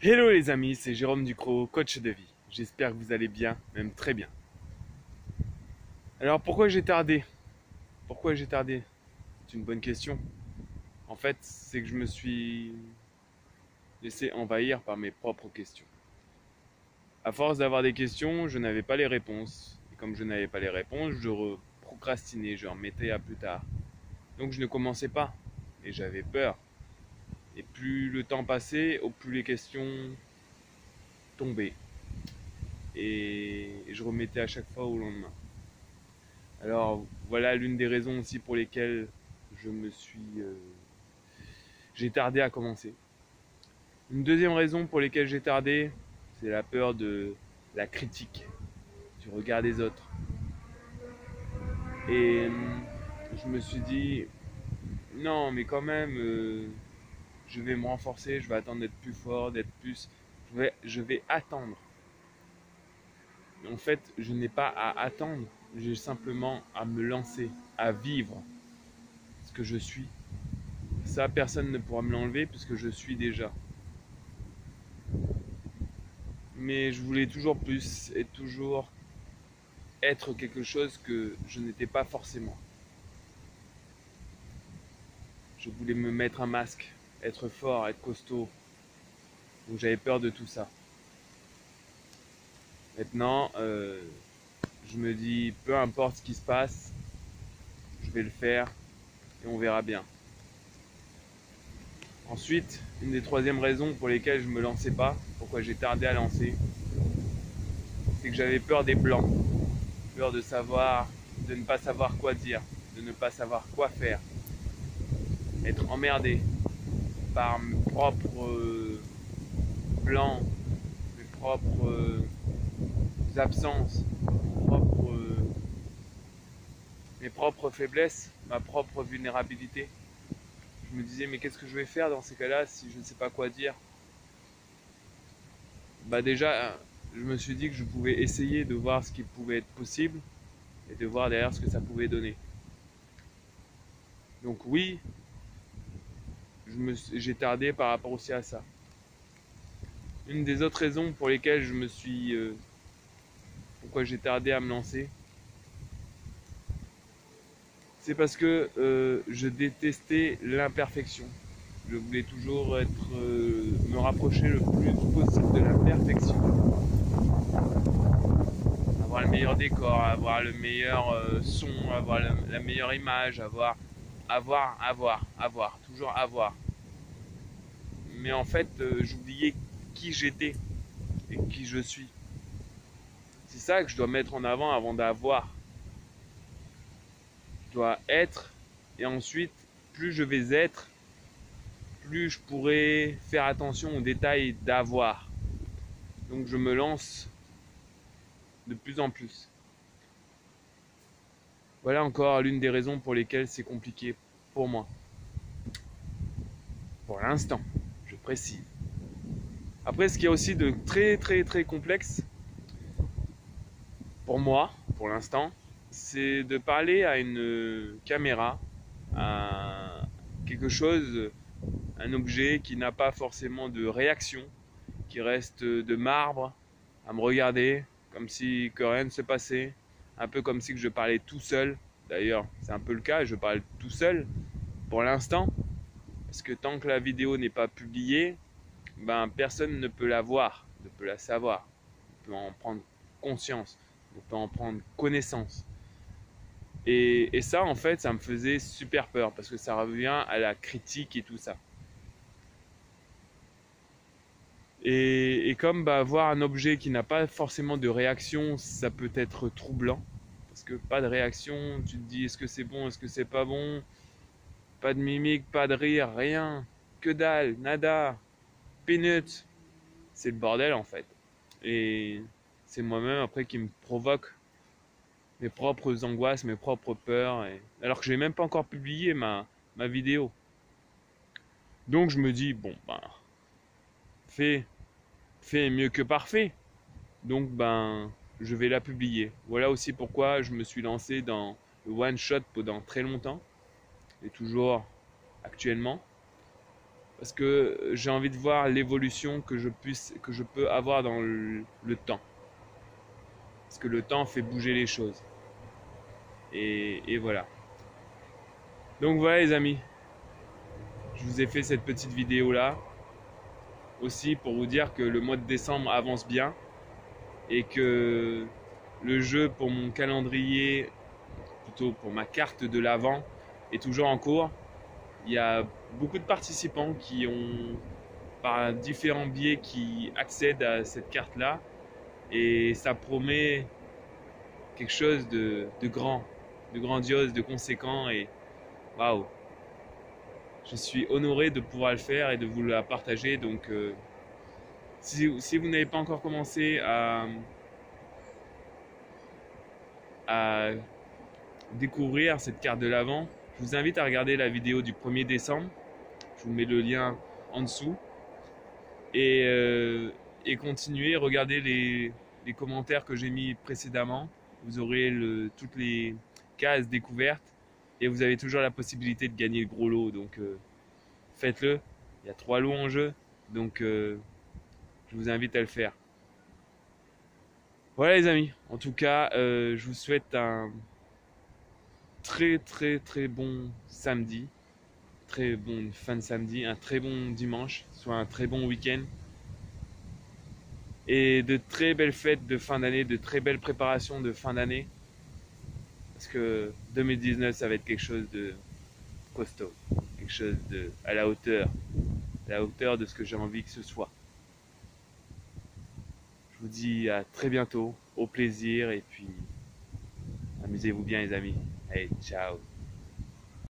Hello les amis, c'est Jérôme Ducrot, coach de vie. J'espère que vous allez bien, même très bien. Alors pourquoi j'ai tardé? Pourquoi j'ai tardé? C'est une bonne question. En fait, c'est que je me suis laissé envahir par mes propres questions. À force d'avoir des questions, je n'avais pas les réponses. Et comme je n'avais pas les réponses, procrastinais, je remettais à plus tard. Donc je ne commençais pas. Et j'avais peur. Et plus le temps passait, au plus les questions tombaient. Et je remettais à chaque fois au lendemain. Alors voilà l'une des raisons aussi pour lesquelles je me suis, j'ai tardé à commencer. Une deuxième raison pour laquelle j'ai tardé, c'est la peur de la critique, du regard des autres. Et je me suis dit, non mais quand même, je vais me renforcer, je vais attendre d'être plus fort, d'être plus... Je vais attendre. En fait, je n'ai pas à attendre, j'ai simplement à me lancer, à vivre ce que je suis. Ça, personne ne pourra me l'enlever puisque je suis déjà. Mais je voulais toujours plus et toujours être quelque chose que je n'étais pas forcément. Je voulais me mettre un masque, être fort, être costaud. Donc j'avais peur de tout ça. Maintenant, je me dis, peu importe ce qui se passe, je vais le faire et on verra bien. Ensuite, une des troisièmes raisons pour lesquelles je ne me lançais pas, pourquoi j'ai tardé à lancer, c'est que j'avais peur des blancs. Peur de ne pas savoir quoi dire, de ne pas savoir quoi faire. Être emmerdé par mes propres blancs, mes propres absences, mes propres faiblesses, ma propre vulnérabilité. Je me disais mais qu'est-ce que je vais faire dans ces cas-là si je ne sais pas quoi dire? Bah déjà, je me suis dit que je pouvais essayer de voir ce qui pouvait être possible et de voir derrière ce que ça pouvait donner. Donc oui, j'ai tardé par rapport aussi à ça. Une des autres raisons pour lesquelles pourquoi j'ai tardé à me lancer, c'est parce que je détestais l'imperfection. Je voulais toujours me rapprocher le plus possible de la perfection. Avoir le meilleur décor, avoir le meilleur son, avoir la meilleure image, toujours avoir. Mais en fait, j'oubliais qui j'étais et qui je suis. C'est ça que je dois mettre en avant d'avoir. Je dois être et ensuite, plus je vais être, plus je pourrai faire attention aux détails d'avoir. Donc je me lance de plus en plus. Voilà encore l'une des raisons pour lesquelles c'est compliqué pour moi. Pour l'instant, je précise. Après, ce qui est aussi de très très très complexe pour moi, pour l'instant, c'est de parler à une caméra, à quelque chose, un objet qui n'a pas forcément de réaction, qui reste de marbre, à me regarder, comme si que rien ne se passait, un peu comme si que je parlais tout seul. D'ailleurs, c'est un peu le cas, je parle tout seul pour l'instant, parce que tant que la vidéo n'est pas publiée, ben personne ne peut la voir, ne peut la savoir, ne peut en prendre conscience, ne peut en prendre connaissance. Et ça, en fait, ça me faisait super peur, parce que ça revient à la critique et tout ça. Et comme voir un objet qui n'a pas forcément de réaction, ça peut être troublant. Parce que pas de réaction, tu te dis est-ce que c'est bon, est-ce que c'est pas bon. Pas de mimique, pas de rire, rien. Que dalle, nada, peanuts. C'est le bordel en fait. Et c'est moi-même après qui me provoque mes propres angoisses, mes propres peurs. Alors que je n'ai même pas encore publié ma vidéo. Donc je me dis, bon, fait est mieux que parfait. Donc je vais la publier. Voilà aussi pourquoi je me suis lancé dans le one shot pendant très longtemps et toujours actuellement. parce que j'ai envie de voir l'évolution que je peux avoir dans le temps. Parce que le temps fait bouger les choses. Et voilà. Donc voilà les amis, je vous ai fait cette petite vidéo là aussi pour vous dire que le mois de décembre avance bien et que le jeu pour mon calendrier, plutôt pour ma carte de l'Avent, est toujours en cours. Il y a beaucoup de participants qui ont, par différents biais, qui accèdent à cette carte là et ça promet quelque chose de grand, de grandiose, de conséquent et waouh! Je suis honoré de pouvoir le faire et de vous la partager. Donc, si vous n'avez pas encore commencé à découvrir cette carte de l'Avent, je vous invite à regarder la vidéo du 1er décembre. Je vous mets le lien en dessous. Et continuez, regardez les commentaires que j'ai mis précédemment. Vous aurez toutes les cases découvertes et vous avez toujours la possibilité de gagner le gros lot. Donc, faites-le. Il y a 3 lots en jeu. Donc, je vous invite à le faire. Voilà les amis. En tout cas, je vous souhaite un très bon samedi. Très bonne fin de samedi. Un très bon dimanche. Soit un très bon week-end. Et de très belles fêtes de fin d'année. De très belles préparations de fin d'année. Parce que 2019, ça va être quelque chose de costaud. Quelque chose à la hauteur. À la hauteur de ce que j'ai envie que ce soit. Je vous dis à très bientôt, au plaisir et puis amusez-vous bien les amis. Allez, ciao.